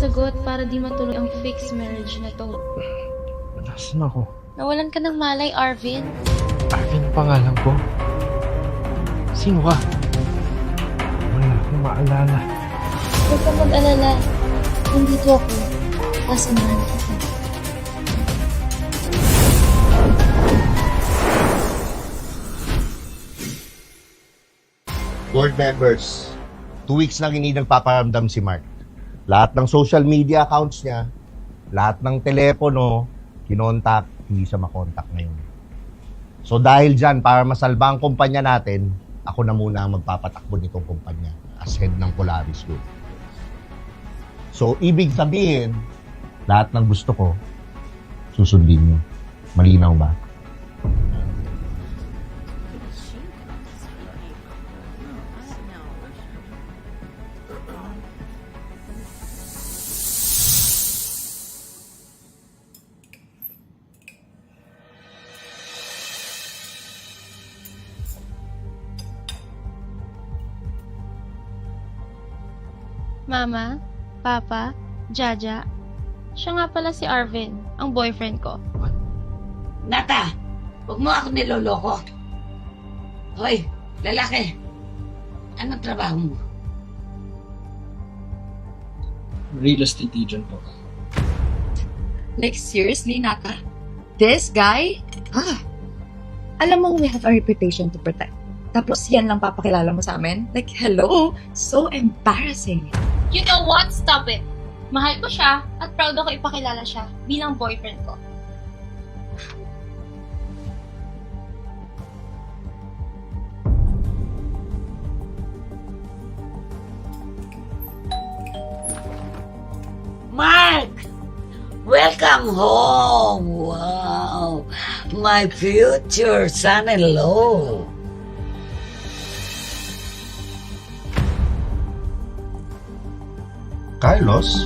sumasagot para di matuloy ang fixed marriage na to. Nasaan ako? Nawalan ka ng malay, Arvin. Arvin ang pangalan ko? Sino ka? Wala akong maalala. Huwag ka mag-alala. Nandito ako. Kasamahan kita. Board members, 2 weeks nang hindi nagpaparamdam si Mark. Lahat ng social media accounts niya, lahat ng telepono, kinontak, hindi siya makontak ngayon. So dahil dyan, para masalba ang kumpanya natin, ako na muna ang magpapatakbo nitong kumpanya as head ng Polaris Group. So ibig sabihin, lahat ng gusto ko, susundin niyo. Malinaw ba? Mama, Papa, Jaja. Siya nga pala si Arvin, ang boyfriend ko. Nata, huwag mo ako niloloko. Hoy, lalaki. Anong trabaho mo? Real estate agent po. Like, seriously, Nata? This guy? Alam mo, we have a reputation to protect. Tapos yan lang papakilala mo sa amin? Like, hello? So embarrassing. You know what? Stop it! Mahal ko siya at proud ako ipakilala siya bilang boyfriend ko. Mark! Welcome home! Wow! My future son-in-law! Carlos?